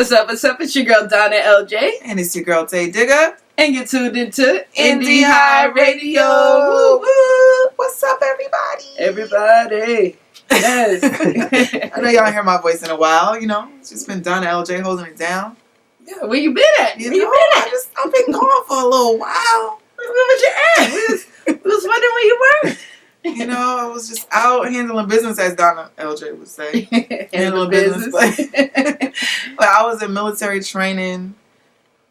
What's up? What's up? It's your girl Donna LJ. And it's your girl TayDigga. And you're tuned into Indie High Radio. Woo, woo. What's up, everybody? Everybody. Yes. I know y'all hear my voice in a while, you know. It's just been Donna LJ holding it down. Yeah, where you been at? You know, I've been gone for a little while. Where was you at? We was wondering where you were. You know, I was just out handling business, as Donna LJ would say. Handling business. But I was in military training,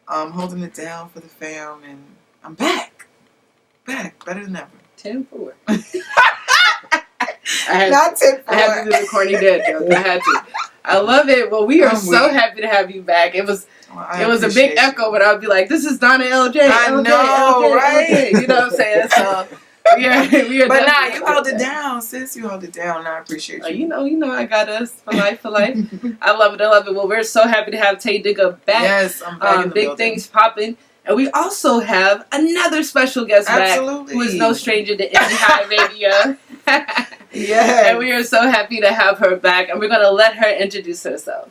holding it down for the fam, and I'm back. Better than ever. 10-4. Not 10-4. I had to do the corny dad joke. I had to. I love it. Well, we are so happy to have you back. It was a big echo, but I would be like, "This is Donna LJ." I know, right? LJ. You know what I'm saying? So we are. But nah, you held it down, sis. You held it down, and I appreciate you. You know, I got us for life. I love it. Well, we're so happy to have TayDigga back. Yes, I'm back in the big building. things popping. And we also have another special guest back, who is no stranger to Indie High Radio. Yeah. And we are so happy to have her back, and we're going to let her introduce herself.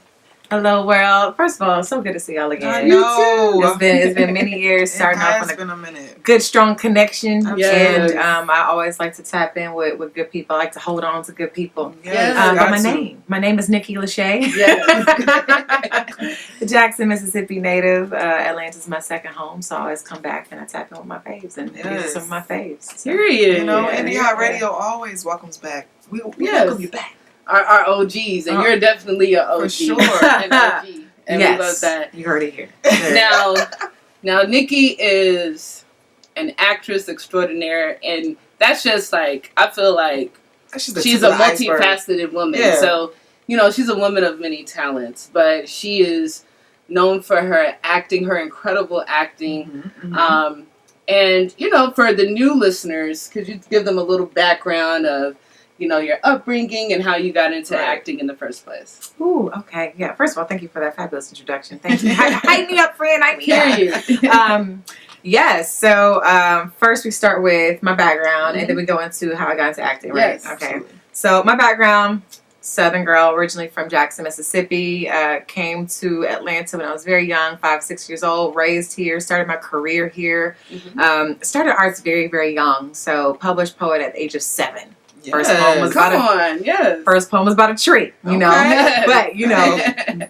Hello, world. First of all, it's so good to see y'all again. I know. It's been many years starting off on been a minute. good, strong connection. Yes. And I always like to tap in with good people. I like to hold on to good people. Yes, But my name is Nikki LaShae. Yes. Jackson, Mississippi native. Atlanta's my second home, so I always come back and I tap in with my faves. And these are some of my faves. So. Period. You know, Yeah. Indie High Radio always welcomes back. We welcome you back. Our OGs, and you're definitely an OG. For sure. An OG. And yes. we love that. You heard it here. Now, Nikki is an actress extraordinaire, and that's just like, I feel like she's a multifaceted woman. Yeah. So, you know, she's a woman of many talents, but she is known for her acting, her incredible acting. Mm-hmm. And, you know, for the new listeners, could you give them a little background of, you know, your upbringing and how you got into acting in the first place? Ooh, okay. Yeah, first of all, thank you for that fabulous introduction. Thank you. Hype me up, friend. Hype me up. Yes. So first we start with my background, and then we go into how I got into acting, right? Yes, okay. absolutely. So my background, Southern girl, originally from Jackson, Mississippi. Came to Atlanta when I was very young, 5, 6 years old. Raised here, started my career here. Started arts very, very young. So published poet at the age of 7. First poem was First poem was about a tree, you know. But you know,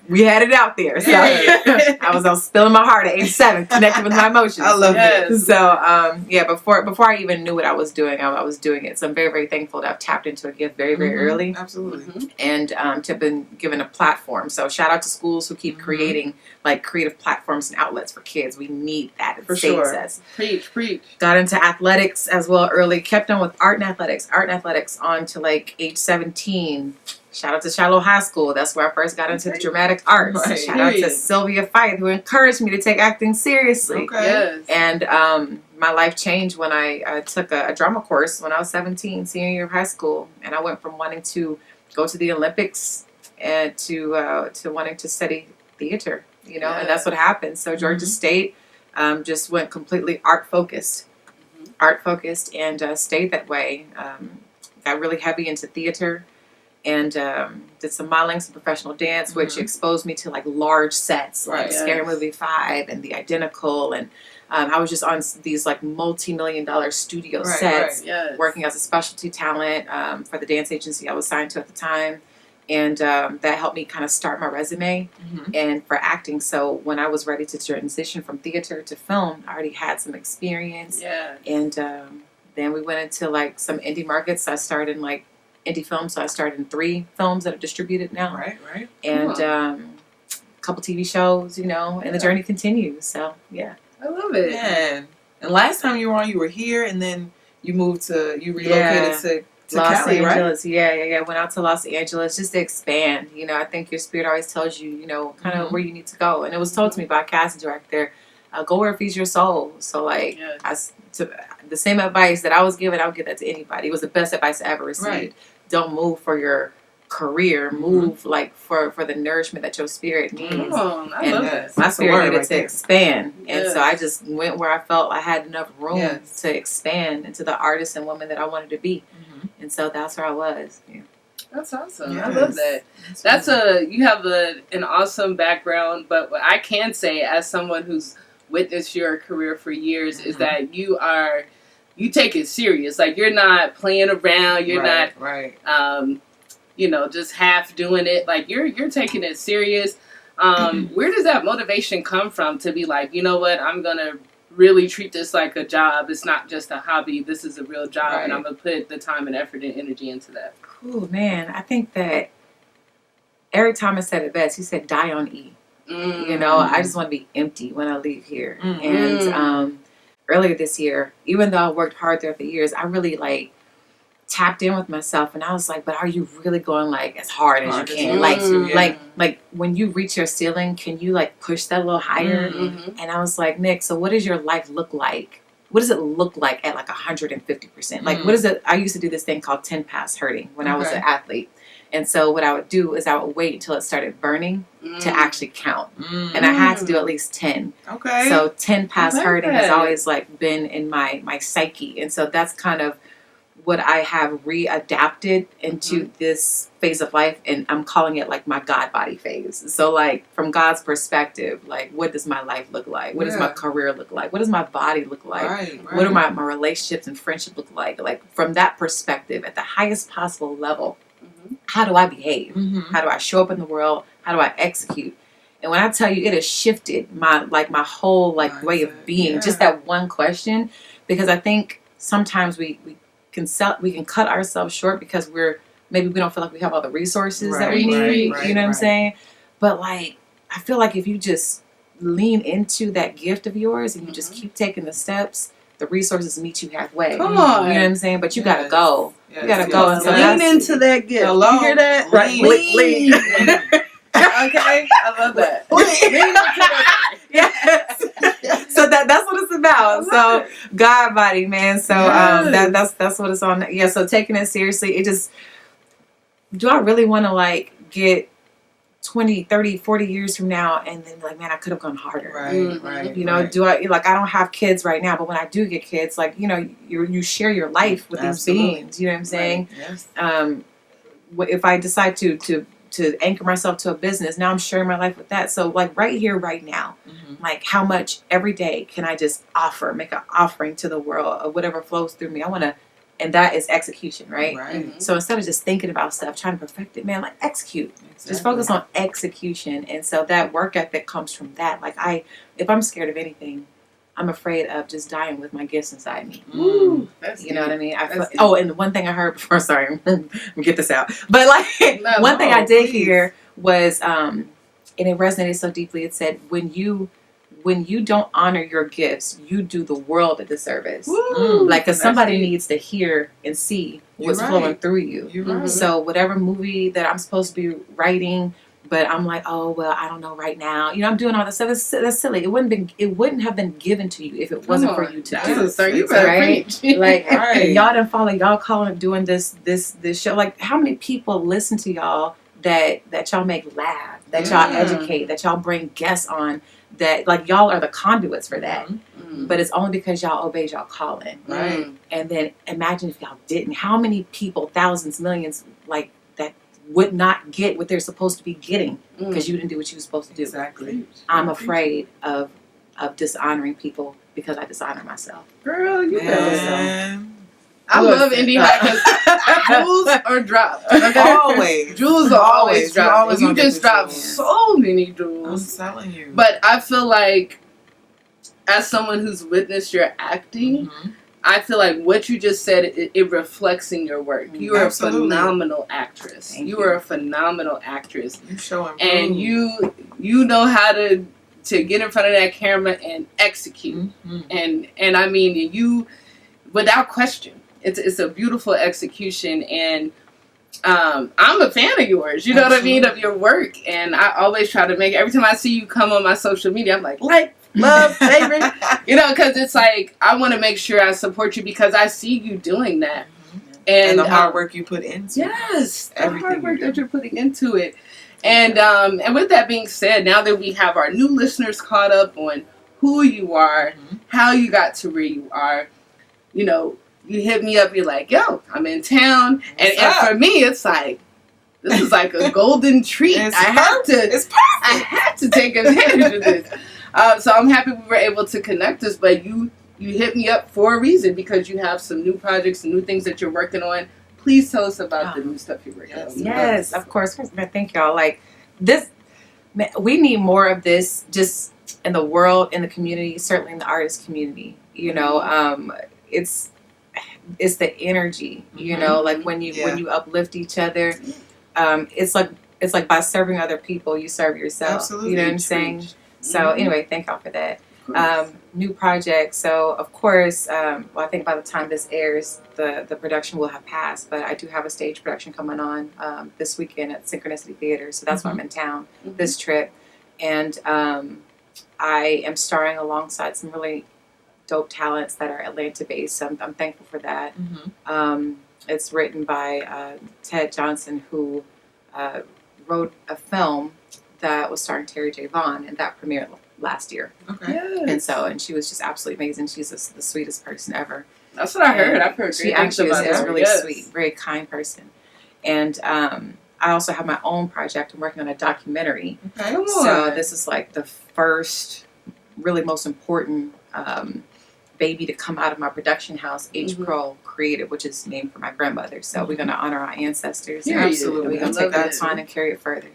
we had it out there. So I was spilling my heart at age 7, connecting with my emotions. I love it. So before I even knew what I was doing, I was doing it. So I'm very, very thankful that I've tapped into a gift very, very early. Absolutely. And to have been given a platform. So shout out to schools who keep creating like creative platforms and outlets for kids. We need that. For sure. Preach. Got into athletics as well early. Kept on with art and athletics on to like age 17. Shout out to Shiloh High School. That's where I first got into the dramatic arts. Right. Shout out to Sylvia Fife, who encouraged me to take acting seriously. Okay. Yes. And my life changed when I took a drama course when I was 17, senior year of high school. And I went from wanting to go to the Olympics and to wanting to study theater, you know, and that's what happened. So Georgia State just went completely art focused and stayed that way. Got really heavy into theater and did some modeling, some professional dance, which exposed me to like large sets, like Scary Movie 5 and The Identical. And I was just on these like multi-million-dollar studio sets, working as a specialty talent for the dance agency I was signed to at the time. And that helped me kind of start my resume and for acting. So when I was ready to transition from theater to film, I already had some experience. Yeah. And then we went into like some indie markets. I started in like indie films. So I started in 3 films that are distributed now. Right. And a couple TV shows, you know, and the journey continues. So, yeah. I love it. Man. And last time you were on, you were here, and then you relocated to Los Cali, Angeles, right? Yeah. Went out to Los Angeles just to expand. You know, I think your spirit always tells you, you know, kind of where you need to go. And it was told to me by a casting director, go where it feeds your soul. So, like, the same advice that I was given, I would give that to anybody. It was the best advice I ever received. Right. Don't move for your career. Move, like, for the nourishment that your spirit needs. Come on, I and love that. my spirit needed to expand. Yes. And so I just went where I felt I had enough room to expand into the artist and woman that I wanted to be. And so that's where I was. Yeah. That's awesome. Yes. I love that. You have an awesome background, but what I can say as someone who's witnessed your career for years is that you take it serious. Like, you're not playing around. You're not just half doing it. Like, you're taking it serious. Where does that motivation come from to be like, you know what, I'm gonna really treat this like a job. It's not just a hobby. This is a real job, and I'm gonna put the time and effort and energy into that. Cool, man. I think that Eric Thomas said it best. He said, "Die on E." You know, I just want to be empty when I leave here. And earlier this year, even though I worked hard throughout the years, I really tapped in with myself, and I was like, but are you really going as hard as you can? Like when you reach your ceiling, can you push that a little higher? And I was like, Nick, so what does your life look like? What does it look like at 150%? Like, what is it? I used to do this thing called 10 pass hurting when I was an athlete. And so what I would do is I would wait until it started burning to actually count. And I had to do at least 10. Okay. So 10 pass hurting has always been in my psyche. And so that's kind of what I have readapted into this phase of life, and I'm calling it my God body phase. So from God's perspective, what does my life look like? What does my career look like? What does my body look like? Right. What do my relationships and friendship look like? From that perspective, at the highest possible level, how do I behave? How do I show up in the world? How do I execute? And when I tell you, it has shifted my whole way of being. Just that one question, because I think sometimes we can cut ourselves short because maybe we don't feel like we have all the resources that we need. You know what I'm saying? But I feel like if you just lean into that gift of yours and you just keep taking the steps, the resources meet you halfway. Come on. You know what I'm saying? But you gotta go. Yes. You gotta go. And so lean into that gift. Hello? You hear that? Right. Lean. Okay, I love that. Lean into that. Yes. So that's what it's about. So God body, man. So that's what it's on. Yeah. So taking it seriously, do I really want to get 20, 30, 40 years from now and then man, I could have gone harder. Right. You know, do I I don't have kids right now, but when I do get kids, you share your life with these beings. You know what I'm saying? Yes. If I decide to anchor myself to a business, now I'm sharing my life with that. So right here, right now, how much every day can I just make an offering to the world of whatever flows through me? And that is execution, right? So instead of just thinking about stuff, trying to perfect it, man, execute. Exactly. Just focus on execution. And so that work ethic comes from that. If I'm scared of anything, I'm afraid of just dying with my gifts inside me. Ooh, you know what I mean? And one thing I heard before, sorry, let me get this out. But one thing I did hear was, and it resonated so deeply, it said, when you don't honor your gifts, you do the world a disservice. Because somebody needs to hear and see what's flowing through you. You're right. So whatever movie that I'm supposed to be writing, but I'm oh well, I don't know right now. I'm doing all this stuff. That's silly. It wouldn't have been given to you if it wasn't for you to do. So you better preach. And y'all didn't follow. Y'all calling doing this show. How many people listen to y'all that y'all make laugh, that y'all educate, that y'all bring guests on, that y'all are the conduits for that. But it's only because y'all obeyed y'all calling. Right. And then imagine if y'all didn't. How many people, thousands, millions, that would not get what they're supposed to be getting because you didn't do what you were supposed to do. Exactly. I'm afraid of dishonoring people because I dishonor myself. Girl, you know. I Listen. love indie high because jewels are dropped. Okay? Always. Jewels are always dropped. always You gonna just get the dropped jewels. so many I'm jewels. telling you. But I feel like, as someone who's witnessed your acting, I feel like what you just said, it reflects in your work. You are Absolutely. a phenomenal actress. You are a phenomenal actress. You showing And you know how to get in front of that camera and execute. And I mean, you, without question, it's a beautiful execution. And I'm a fan of yours. You know what I mean? Of your work. And I always try to every time I see you come on my social media, I'm like, love, favorite. Because it's I want to make sure I support you because I see you doing that. And the hard work you put into it. Yes, the Everything hard work you do. that you're putting into it. And with that being said, now that we have our new listeners caught up on who you are, how you got to where you are, you hit me up, you're like, yo, I'm in town. And for me, it's This is like a golden treat. It's I have to. It's I had to take advantage of this. So I'm happy we were able to connect us. But you hit me up for a reason because you have some new projects and new things that you're working on. Please tell us about the new stuff you're working on. Yes, of course. Thank y'all. Like this, we need more of this just in the world, in the community, certainly in the artist community. You know, it's the energy. You know, like when you uplift each other, it's like by serving other people, you serve yourself. Absolutely. You know what I'm saying? So anyway, thank y'all for that. New project. So of course, well, I think by the time this airs, the production will have passed. But I do have a stage production coming on this weekend at Synchronicity Theater. So that's why I'm in town this trip, and I am starring alongside some really dope talents that are Atlanta based. So I'm thankful for that. It's written by Ted Johnson, who wrote a film that was starring Terry J. Vaughn, and that premiered last year. Okay. Yes. And she was just absolutely amazing. She's the sweetest person ever. That's what I heard. I've heard She great things actually about is her. really Yes. sweet, very kind person. And I also have my own project. I'm working on a documentary. Okay. Come So on. this is like the first, really most important baby to come out of my production house, H. Pearl Creative, which is named for my grandmother. So we're going to honor our ancestors. Period. Absolutely. And we're going to I take love that it. time and carry it further.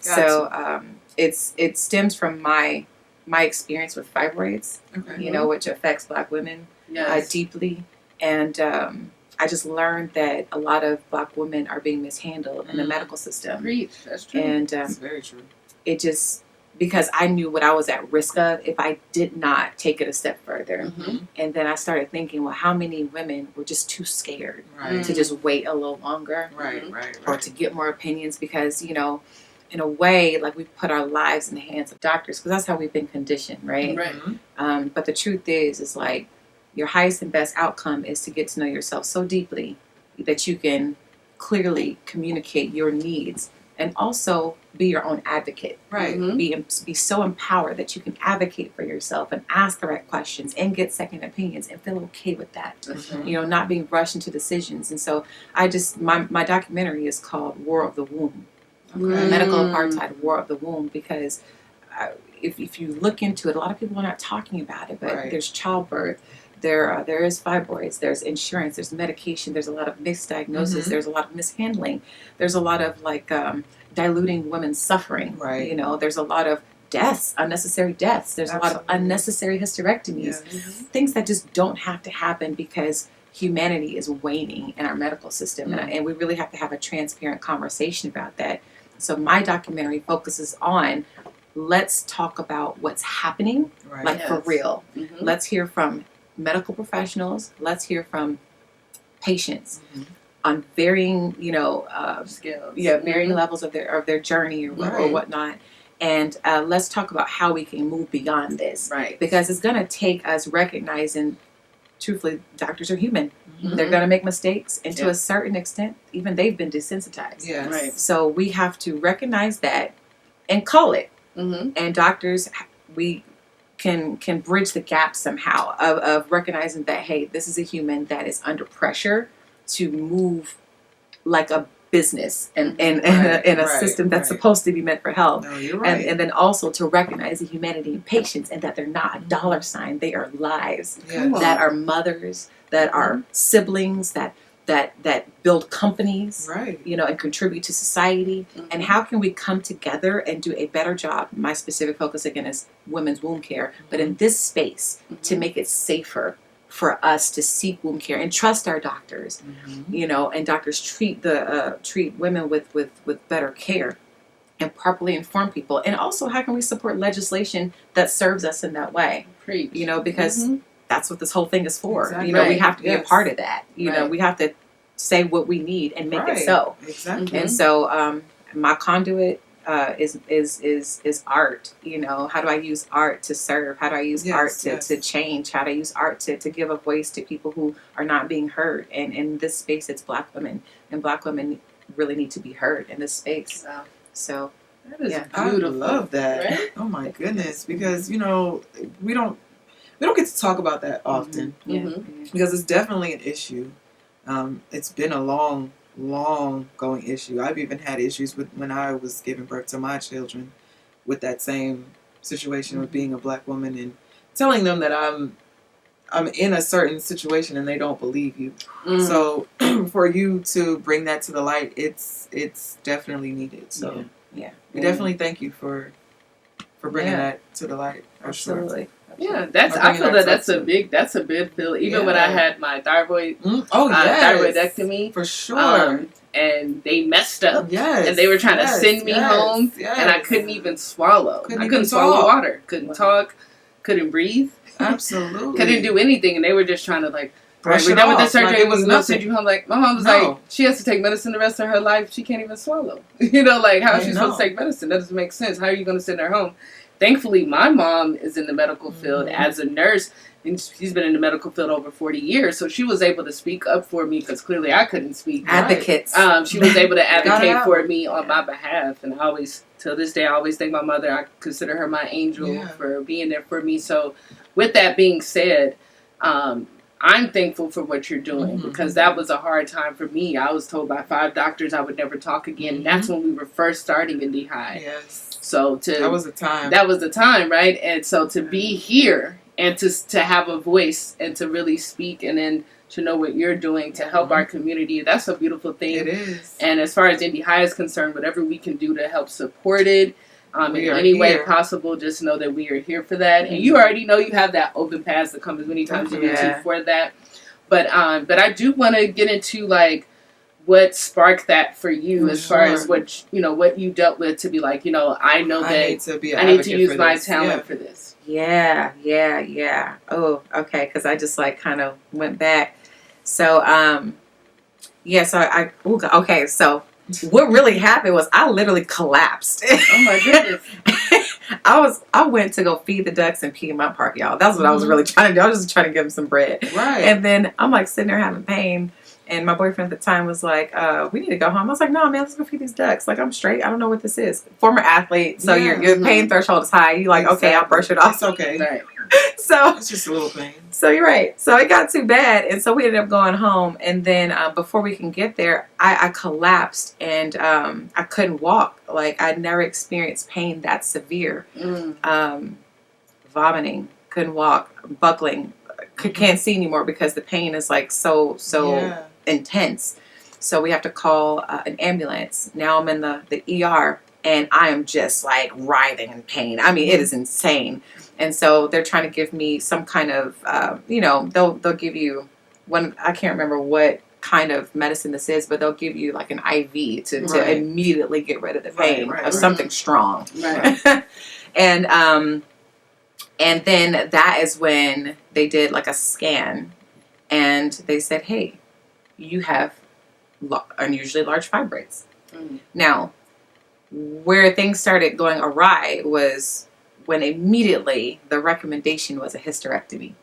Gotcha. So it stems from my experience with fibroids, Okay. you know, which affects Black women Yes. deeply. And I just learned that a lot of Black women are being mishandled in the medical system. Preach. That's true. And That's very true. it just, because I knew what I was at risk of if I did not take it a step further. And then I started thinking, well, how many women were just too scared Right. to just wait a little longer Right. or to get more opinions? Because, you know, in a way, like we put our lives in the hands of doctors because that's how we've been conditioned, right? Right. But the truth is like your highest and best outcome is to get to know yourself so deeply that you can clearly communicate your needs and also be your own advocate. Right. Be so empowered that you can advocate for yourself and ask the right questions and get second opinions and feel okay with that. You know, not being rushed into decisions. And so my documentary is called War of the Womb. Okay. Medical apartheid, War of the Womb, because if you look into it, a lot of people are not talking about it, but Right. there's childbirth, there is fibroids, there's insurance, there's medication, there's a lot of misdiagnosis, there's a lot of mishandling, there's a lot of like diluting women's suffering. Right. You know, there's a lot of deaths, unnecessary deaths. There's a lot of unnecessary hysterectomies, things that just don't have to happen because humanity is waning in our medical system, and we really have to have a transparent conversation about that. So my documentary focuses on, let's talk about what's happening, Right. like for real. Mhm. Let's hear from medical professionals. Let's hear from patients on varying, you know, Skills. varying levels of their journey or Right. whatnot. And let's talk about how we can move beyond this, Right. because it's going to take us recognizing, truthfully, doctors are human. Mhm. They're going to make mistakes, and to Yeah. a certain extent, even they've been desensitized. Yes. Right. So we have to recognize that and call it. Mm-hmm. And doctors, we can bridge the gap somehow of recognizing that, hey, this is a human that is under pressure to move like a business and in a Right, system that's right. supposed to be meant for health. No, you're right. And then also to recognize the humanity and patience, and that they're not a dollar sign, they are lives. Yes. That are mothers, that are siblings, that build companies, Right. you know, and contribute to society. And how can we come together and do a better job? My specific focus again is women's womb care, but in this space to make it safer for us to seek womb care and trust our doctors, you know, and doctors treat women with better care and properly inform people. And also, how can we support legislation that serves us in that way? Preach. You know, because that's what this whole thing is for. Exactly. You know, we Right. have to be a Yes. part of that. You know, Right. we have to say what we need and make it Right. so. Exactly. And so, my conduit is art. You know, how do I use art to serve? How do I use Yes, art yes. to change? How do I use art to give a voice to people who are not being heard? And in this space, it's Black women, and Black women really need to be heard in this space. Wow. So, That is Yeah. I beautiful. love that. Right? Oh my goodness, because you know we don't get to talk about that often yeah. Mhm. because it's definitely an issue. It's been a long long going issue. I've even had issues with when I was giving birth to my children with that same situation with being a black woman and telling them that I'm in a certain situation and they don't believe you. So for you to bring that to the light, it's definitely needed. So we definitely thank you for bringing that to the light. Absolutely. Sure. Yeah, I feel that's a big feel. Even when I had my thyroidectomy, for sure. And they messed up. And they were trying to send me home, and I couldn't even swallow. I couldn't swallow water. Couldn't talk. Couldn't breathe. Absolutely. Couldn't do anything, and they were just trying to like. Brush we're it done with the off. surgery. Like it was We'll send you home. Like my mom was like, she has to take medicine the rest of her life. She can't even swallow. Like how is she supposed to take medicine? That doesn't make sense. How are you going to send her home? Thankfully, my mom is in the medical field as a nurse, and she's been in the medical field over 40 years. So she was able to speak up for me because clearly I couldn't speak. Advocates. She was able to advocate for me on my behalf, and I always, till this day, I always thank my mother. I consider her my angel for being there for me. So, with that being said, I'm thankful for what you're doing because that was a hard time for me. I was told by 5 doctors I would never talk again. And that's when we were first starting in D-High. Yes. So that was the time. That was the time, right? And so to be here and to have a voice and to really speak and then to know what you're doing to help our community, that's a beautiful thing. It is. And as far as Indy High is concerned, whatever we can do to help support it, in any way possible, just know that we are here for that. And you already know you have that open pass to come as many times as you need to for that. But I do want to get into like what sparked that for you as far as what what you dealt with to be like, I know that I need to use my talent for this. Yeah. Oh, okay. Because I just like kind of went back. So so what really happened was I literally collapsed. Oh my goodness. I went to go feed the ducks and pee in my park, y'all. That's what I was really trying to do. I was just trying to give them some bread. Right. And then I'm like sitting there having pain. And my boyfriend at the time was like, we need to go home. I was like, no, man, let's go feed these ducks. Like, I'm straight. I don't know what this is. Former athlete. So your pain threshold is high. You're like, okay, I'll brush it off. It's okay. Right. So it's just a little pain. So you're right. So it got too bad. And so we ended up going home. And then before we can get there, I collapsed and I couldn't walk. Like, I'd never experienced pain that severe. Vomiting. Couldn't walk. Buckling. Can't see anymore because the pain is like so intense. So we have to call an ambulance. Now I'm in the ER and I am just like writhing in pain. I mean, it is insane. And so they're trying to give me some kind of, they'll give you one, I can't remember what kind of medicine this is, but they'll give you like an IV to immediately get rid of the pain of something strong. Right. And then that is when they did like a scan and they said, hey, you have unusually large fibroids. Now, where things started going awry was when immediately the recommendation was a hysterectomy.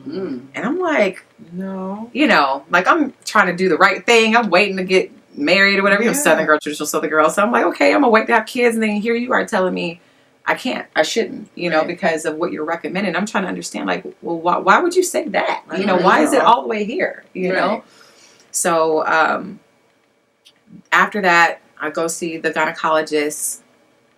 And I'm like, no, like I'm trying to do the right thing. I'm waiting to get married or whatever. I'm Southern girl, traditional Southern girl. So I'm like, okay, I'm gonna wait to have kids. And then here you are telling me I can't, I shouldn't, because of what you're recommending. I'm trying to understand, like, well, why would you say that? Why is it all the way here? Know? So after that, I go see the gynecologist.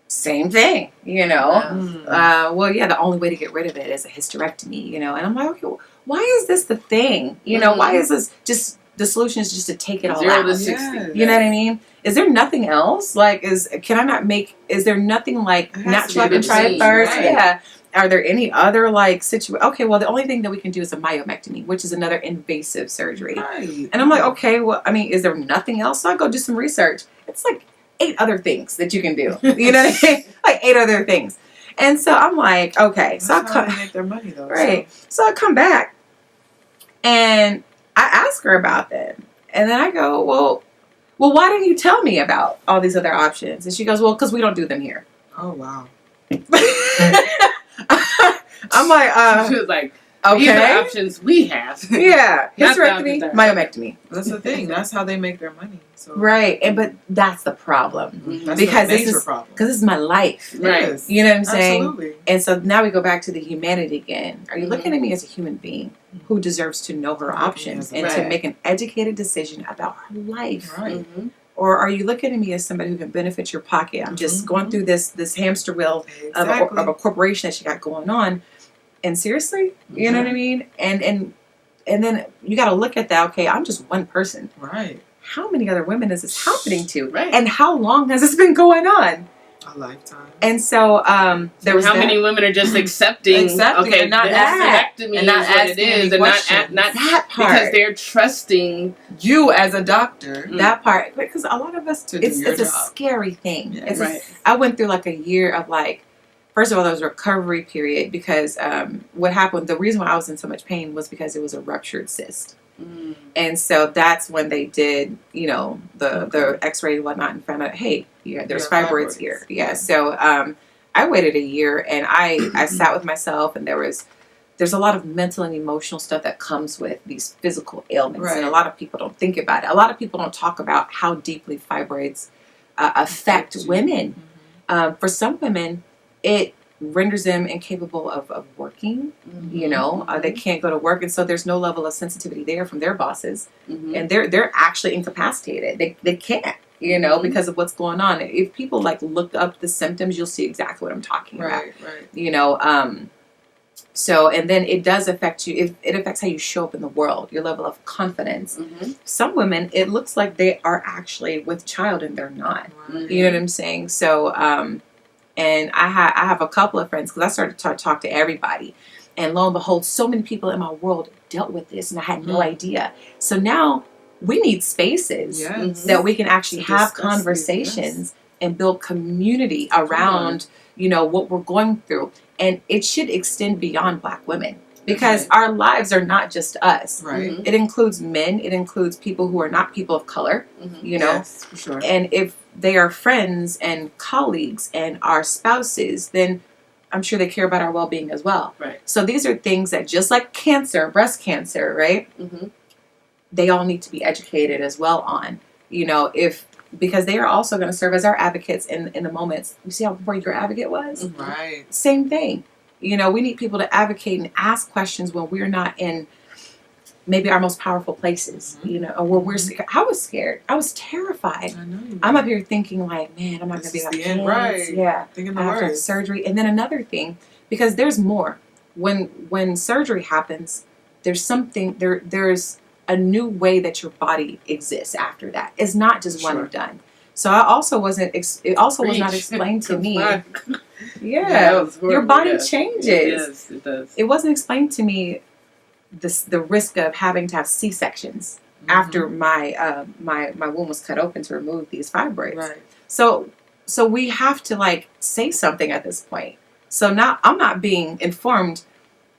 Same thing, the only way to get rid of it is a hysterectomy, and I'm like, okay, well, why is this the thing? Why is this just the solution is just to take it all 0 out? to 60. You know what I mean? Is there nothing else? Like, is there nothing like natural? I can try it first. Right. Yeah. Are there any other like situations? Okay, well, the only thing that we can do is a myomectomy, which is another invasive surgery. Right. And I'm like, okay, well, I mean, is there nothing else? So I go do some research. It's like 8 other things that you can do. You know what I mean? Like 8 other things. And so I'm like, okay. That's how they make their money though. Right. So I come back and I ask her about that. And then I go, well, why didn't you tell me about all these other options? And she goes, well, because we don't do them here. Oh, wow. I'm like, she was like, Okay. These are the options we have. Yeah. Not the Hysterectomy, options. myomectomy. That's the thing. That's how they make their money. So. Right. But that's the problem. That's Because the this major is problem. because this is my life. Right. Yes. You know what I'm saying? Absolutely. And so now we go back to the humanity again. Are you looking at me as a human being who deserves to know her options and to Right. make an educated decision about her life? Right. Or are you looking at me as somebody who can benefit your pocket? I'm just going through this hamster wheel Exactly. of a corporation that you got going on. And seriously, you know what I mean? And then you got to look at that. Okay, I'm just one person. Right. How many other women is this happening to? Right. And how long has this been going on? A lifetime. And so there was how many women are just accepting Accepting okay, and not hysterectomy and not is what it asking is, any and not questions. that part. because they're trusting. You as a doctor That part, because a lot of us, to do it's your a job. scary thing. Yeah. It's Right. I went through like a year of like, first of all, there was a recovery period because what happened, the reason why I was in so much pain was because it was a ruptured cyst. And so that's when they did, the x-ray and whatnot and found out, hey, there's fibroids here. Yeah. So I waited a year and I sat with myself, and there's a lot of mental and emotional stuff that comes with these physical ailments. Right. And a lot of people don't think about it. A lot of people don't talk about how deeply fibroids affect women. For some women, it renders them incapable of working. They can't go to work, and so there's no level of sensitivity there from their bosses, and they're actually incapacitated. They can't, because of what's going on. If people like look up the symptoms, you'll see exactly what I'm talking about. Right. So, and then it does affect you. It affects how you show up in the world, your level of confidence. Some women, it looks like they are actually with child and they're not. Right. You know what I'm saying? So, and I have a couple of friends, because I started to talk to everybody. And lo and behold, so many people in my world dealt with this, and I had no idea. So now we need spaces that we can actually have conversations and build community around, what we're going through. And it should extend beyond Black women, because our lives are not just us. Right. It includes men. It includes people who are not people of color, Yes, for sure. And if they are friends and colleagues and our spouses, then I'm sure they care about our well-being as well. Right. So these are things that, just like cancer, breast cancer, right? They all need to be educated as well on, because they are also going to serve as our advocates in the moments. You see how important your advocate was? Right. Same thing. We need people to advocate and ask questions when we're not in maybe our most powerful places, or where we're scared. I was scared. I was terrified. I know. I'm up here thinking like, man, I'm not going to be This like, is the end, right? Yeah. Thinking the After worst. surgery. And then another thing, because there's more. When surgery happens, there's something, there's a new way that your body exists after that. It's not just one and done. So it also was not explained to me. Your body changes. Yes, it does. It wasn't explained to me the risk of having to have C-sections after my my womb was cut open to remove these fibroids. Right. So we have to like say something at this point. So now I'm not being informed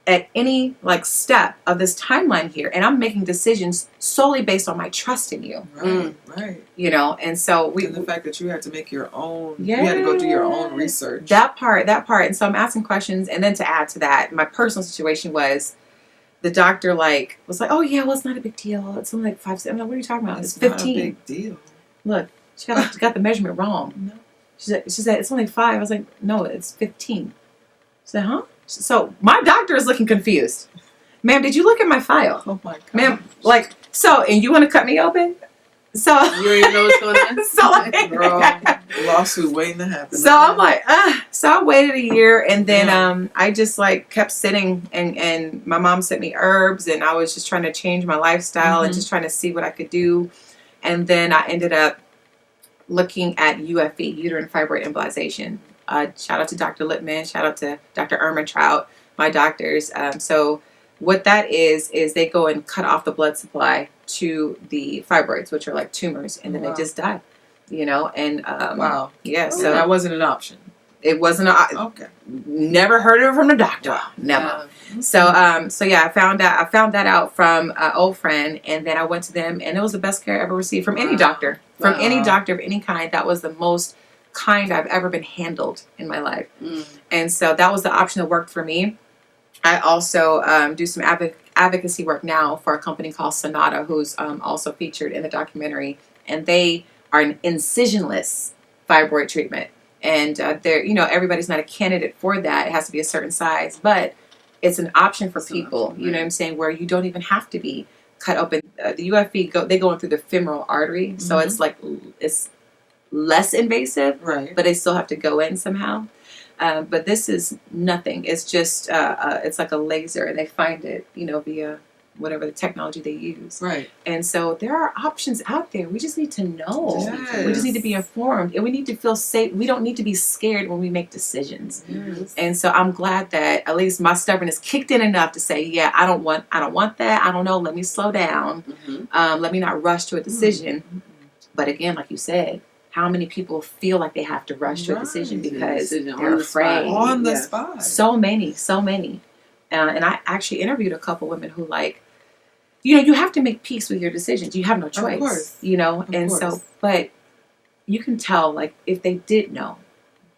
at any like step of this timeline here, and I'm making decisions solely based on my trust in you. Right. And so And the fact that you had to make your own, you had to go do your own research. That part. And so I'm asking questions, and then to add to that, my personal situation was the doctor was like, oh yeah, well, it's not a big deal. It's only like 5. I'm like, what are you talking about? It's 15. Not a big deal. Look, she got the measurement wrong. No. She said it's only 5. I was like, no, it's 15. She said, huh? So my doctor is looking confused. Ma'am, did you look at my file? Oh my God. Ma'am, and you want to cut me open? So You don't even know what's going on? So Girl, lawsuit waiting to happen. So I'm like, so I waited a year, and then I just kept sitting, and my mom sent me herbs, and I was just trying to change my lifestyle and just trying to see what I could do. And then I ended up looking at UFE, uterine fibroid embolization. Shout out to Dr. Lippman, shout out to Dr. Trout, my doctors. So what that is they go and cut off the blood supply to the fibroids, which are like tumors, and then they just die. And Wow. Yeah, So so that wasn't an option. it wasn't Okay. never heard of it from the doctor. Never. So yeah, I found that out from an old friend, and then I went to them, and it was the best care I ever received from any doctor. From any doctor of any kind. That was the most kind I've ever been handled in my life. And so that was the option that worked for me. I also do some advocacy work now for a company called Sonata, who's also featured in the documentary, and they are an incisionless fibroid treatment. And they're, everybody's not a candidate for that. It has to be a certain size, but it's an option for people. You know what I'm saying? Where you don't even have to be cut open. The UFE they go in through the femoral artery, so it's like it's less invasive, right? But they still have to go in somehow. But this is nothing. It's just it's like a laser, and they find it, via whatever the technology they use. Right. And so there are options out there. We just need to know. Yes. We just need to be informed, and we need to feel safe. We don't need to be scared when we make decisions. Yes. And so I'm glad that at least my stubbornness kicked in enough to say, yeah, I don't want that. I don't know. Let me slow down. Let me not rush to a decision. But again, like you said, how many people feel like they have to rush to a decision because they're afraid? On the spot. So many. And I actually interviewed a couple women who you have to make peace with your decisions. You have no choice. Of course. So, but you can tell, if they did know,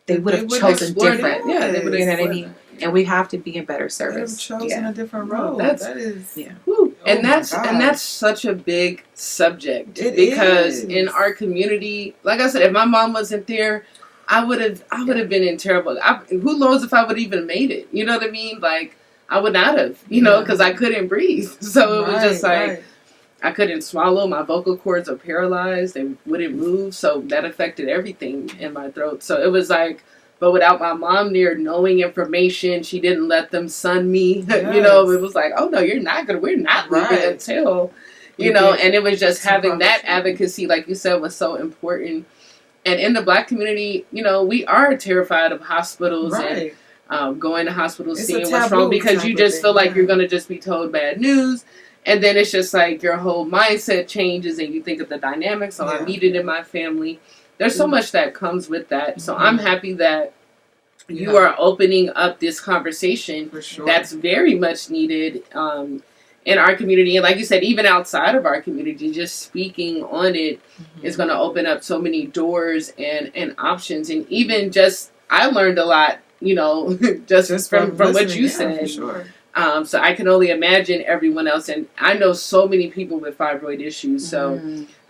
they would have chosen different. Yeah, they would have, you know what I mean? And we have to be in better service. They would have chosen a different road. That is. Yeah. And that's such a big subject because in our community, like I said, if my mom wasn't there, I would have been in terrible. Who knows if I would even made it? You know what I mean? I would not have, because I couldn't breathe. So it was just I couldn't swallow. My vocal cords are paralyzed. They wouldn't move. So that affected everything in my throat. So it was but without my mom there knowing information, she didn't let them son me. Yes. It was oh no, we're not leaving until, and it was just having that advocacy, like you said, was so important. And in the Black community, we are terrified of hospitals and going to hospitals, seeing what's wrong, because you just feel like you're going to just be told bad news. And then it's just your whole mindset changes and you think of the dynamics. So I need it in my family. There's so much that comes with that. So I'm happy that you are opening up this conversation that's very much needed in our community. And like you said, even outside of our community, just speaking on it is going to open up so many doors and options. And even I learned a lot, just from what you said. For sure. So I can only imagine everyone else. And I know so many people with fibroid issues. So,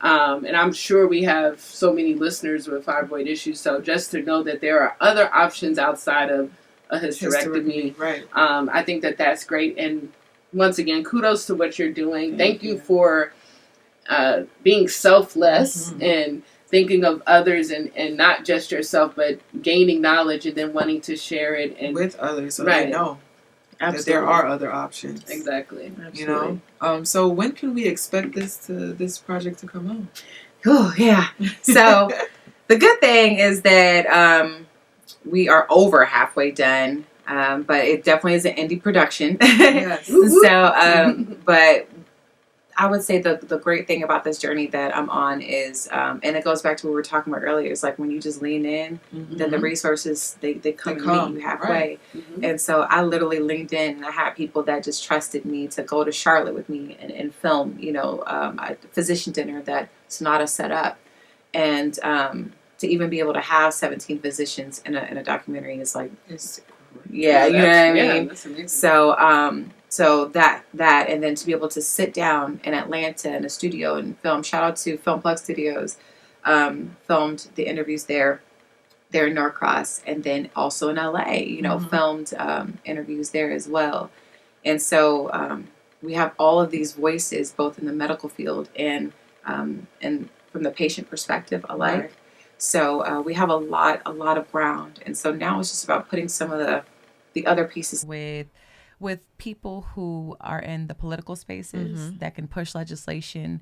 and I'm sure we have so many listeners with fibroid issues. So just to know that there are other options outside of a hysterectomy. Right. I think that's great. And once again, kudos to what you're doing. Thank you for being selfless and thinking of others and not just yourself, but gaining knowledge and then wanting to share it and with others so they know that there are other options. Exactly. So when can we expect this project to come out? Oh yeah. So the good thing is that we are over halfway done, but it definitely is an indie production. Yes. So, but I would say the great thing about this journey that I'm on is, and it goes back to what we were talking about earlier, it's when you just lean in, then the resources, they come and meet you halfway. Right. And so I literally leaned in, and I had people that just trusted me to go to Charlotte with me and film, a physician dinner that Sonata set up. And to even be able to have 17 physicians in a documentary is it's yeah, you know what I mean? That's amazing. So that and then to be able to sit down in Atlanta in a studio and film. Shout out to Film Plug Studios. Filmed the interviews there in Norcross, and then also in LA. Filmed interviews there as well. And so we have all of these voices, both in the medical field and from the patient perspective alike. Right. So we have a lot of ground, and so now it's just about putting some of the other pieces with people who are in the political spaces that can push legislation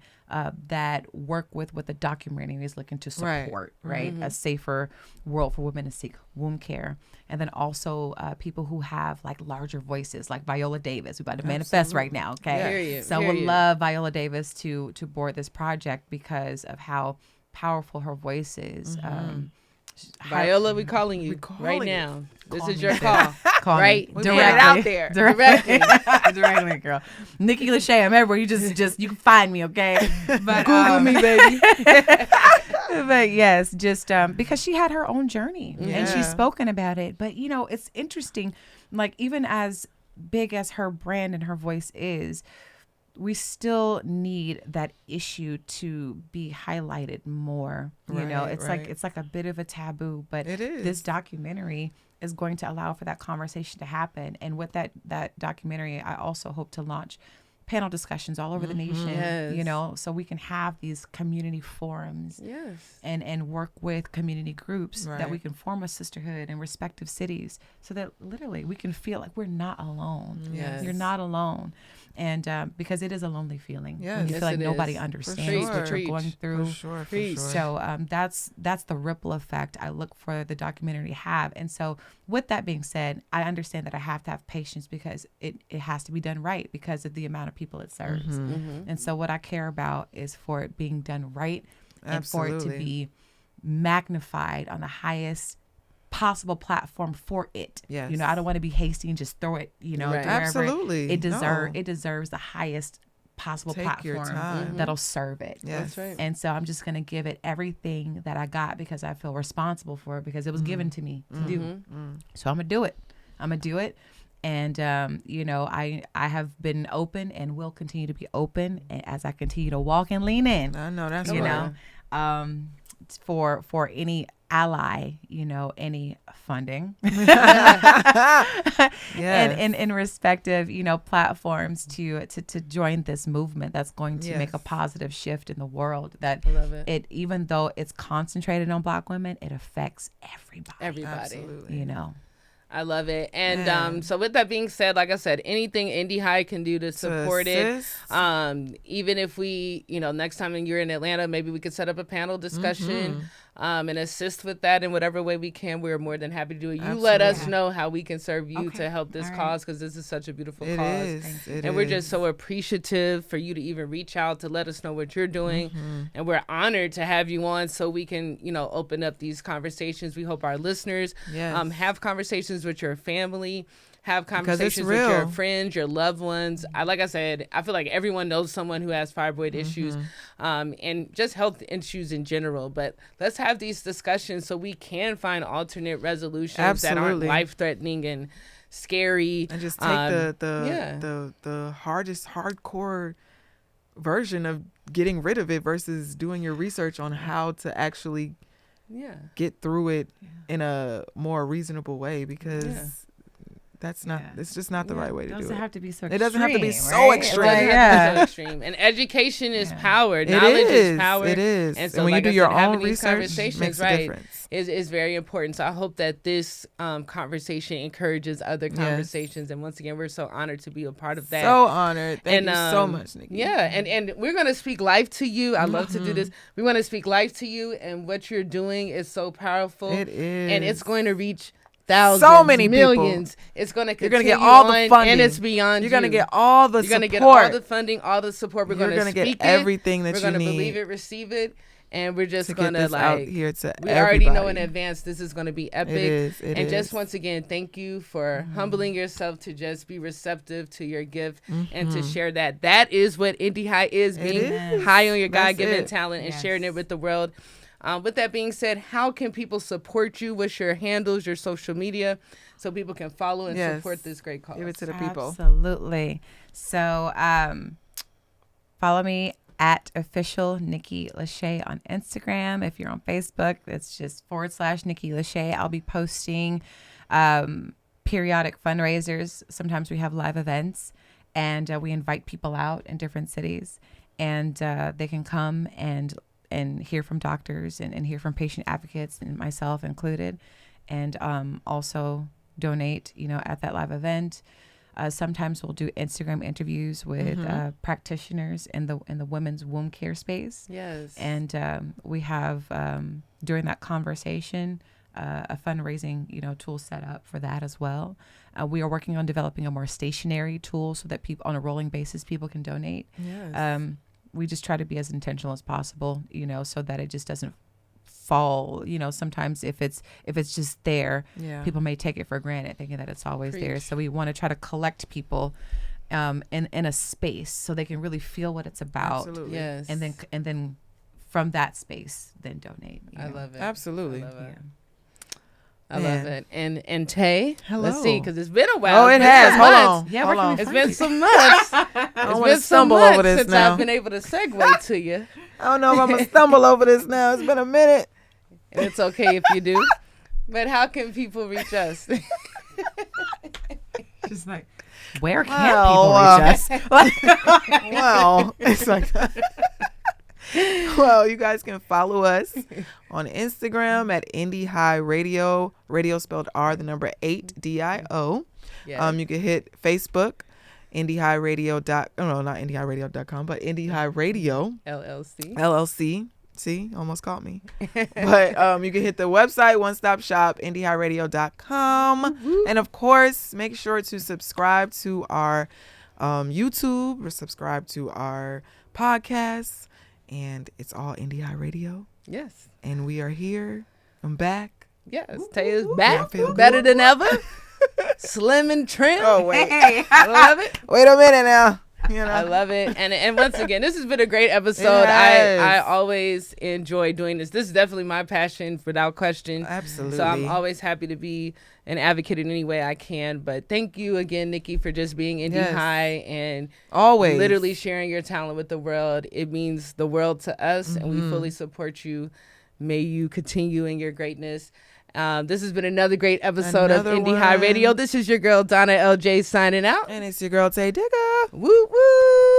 that work with what the documentary is looking to support, right? A safer world for women to seek womb care. And then also people who have larger voices, like Viola Davis. We're about to manifest right now, okay? So we'll love Viola Davis to board this project because of how powerful her voice is. Viola, we're calling you right now. This is your call. Right? We put it out there. Directly, girl. Nikki LaShae, I'm everywhere. You just you can find me, okay? But, Google me, baby. But yes, just because she had her own journey and she's spoken about it. But it's interesting, even as big as her brand and her voice is, we still need that issue to be highlighted more. You know, it's like a bit of a taboo, but it is. This documentary is going to allow for that conversation to happen. And with that documentary, I also hope to launch panel discussions all over the nation, you know, so we can have these community forums and work with community groups that we can form a sisterhood in respective cities so that literally we can feel like we're not alone. You're not alone. And because it is a lonely feeling when you feel like nobody understands what you're going through. For sure. So that's the ripple effect I look for the documentary to have. And so with that being said, I understand that I have to have patience because it has to be done right because of the amount of people it serves. And so what I care about is for it being done right and for it to be magnified on the highest possible platform for it. You know, I don't want to be hasty and just throw it, you know, to wherever. Absolutely. It deserves the highest possible platform that'll serve it. That's right. And so I'm just going to give it everything that I got because I feel responsible for it because it was given to me to do. So I'm going to do it. And, you know, I have been open and will continue to be open as I continue to walk and lean in. I know that's you know, for any ally, you know, any funding and in respective, you know, platforms to join this movement that's going to make a positive shift in the world. That it even though it's concentrated on Black women, it affects everybody. Absolutely. You know. I love it. And so with that being said, like I said, anything Indie High can do to support it. Even if we, you know, next time you're in Atlanta, maybe we could set up a panel discussion and assist with that in whatever way we can. We're more than happy to do it. You let us know how we can serve you to help this cause because this is such a beautiful cause. And we're just so appreciative for you to even reach out to let us know what you're doing. And we're honored to have you on so we can, you know, open up these conversations. We hope our listeners have conversations with your family, have conversations with your friends, your loved ones. Like I said, I feel like everyone knows someone who has fibroid issues and just health issues in general. But let's have these discussions so we can find alternate resolutions that aren't life-threatening and scary. And just take the hardest, hardcore version of getting rid of it versus doing your research on how to actually get through it in a more reasonable way because that's not it's just not the right way to do it. It doesn't have to be so extreme. It doesn't have to be so extreme. And education is power. Knowledge is power. It is. And so when like you do your own research, makes a difference. Is very important. So I hope that this conversation encourages other conversations. And once again, we're so honored to be a part of that. So honored. Thank you so much, Nikki. Yeah, and we're going to speak life to you. I love to do this. We want to speak life to you, and what you're doing is so powerful. It is. And it's going to reach thousands, so many millions. People. It's going to continue. You're going to get all the funding. And it's beyond You're going to get all the support. You're going to get all the funding, all the support. We're going to speak get everything that we're you need. We're going to believe it, receive it. And we're just going to like, out here to we everybody. already know in advance this is going to be epic. It is. Just once again, thank you for humbling yourself to just be receptive to your gift and to share that. That is what Indie High is, being high on your God-given talent and sharing it with the world. With that being said, how can people support you? What's your handles, your social media, so people can follow and support this great cause? Give it to the people. Absolutely. So follow me at official Nikki LaShae on Instagram. If you're on Facebook, it's just / Nikki LaShae. I'll be posting periodic fundraisers. Sometimes we have live events and we invite people out in different cities and they can come and hear from doctors and hear from patient advocates and myself included, and also donate, you know, at that live event. Sometimes we'll do Instagram interviews with practitioners in the women's womb care space. Yes. And we have during that conversation a fundraising, you know, tool set up for that as well. We are working on developing a more stationary tool so that people on a rolling basis people can donate. Yes. We just try to be as intentional as possible, you know, so that it just doesn't fall. You know, sometimes if it's just there, people may take it for granted, thinking that it's always there. So we want to try to collect people in a space so they can really feel what it's about. Absolutely. Yes. And then from that space, then donate. I love it. Absolutely. I love it. I love it. And Tay, hello. Let's see, because it's been a while. Oh, it has. Hold on. Yeah, Hold on. It's been some months. It's been some months since I've been able to segue to you. I don't know if I'm going to stumble over this now. It's been a minute. And it's okay if you do. But how can people reach us? Just like, where can people reach us? Wow. It's like, well, you guys can follow us on Instagram at Indie High Radio. Radio spelled R, the number 8, DIO. Yes. You can hit Facebook, Indie High Radio. Not IndieHighRadio.com, but Indie High Radio LLC. See, almost caught me. But you can hit the website, one stop shop, IndieHighRadio.com. And of course, make sure to subscribe to our YouTube or subscribe to our podcasts. And it's all Indie High Radio. Yes. And we are here. I'm back. Yes. Tay is back. Yeah, better than ever. Slim and trim. Oh, wait. I love it. Wait a minute now. You know? I love it. And once again, this has been a great episode. I always enjoy doing this. This is definitely my passion, without question. Absolutely. So I'm always happy to be an advocate in any way I can. But thank you again, Nikki, for just being Indie High and always literally sharing your talent with the world. It means the world to us, and we fully support you. May you continue in your greatness. This has been another great episode of Indie High Radio. This is your girl, Donna LJ, signing out. And it's your girl, TayDigga. Woo woo.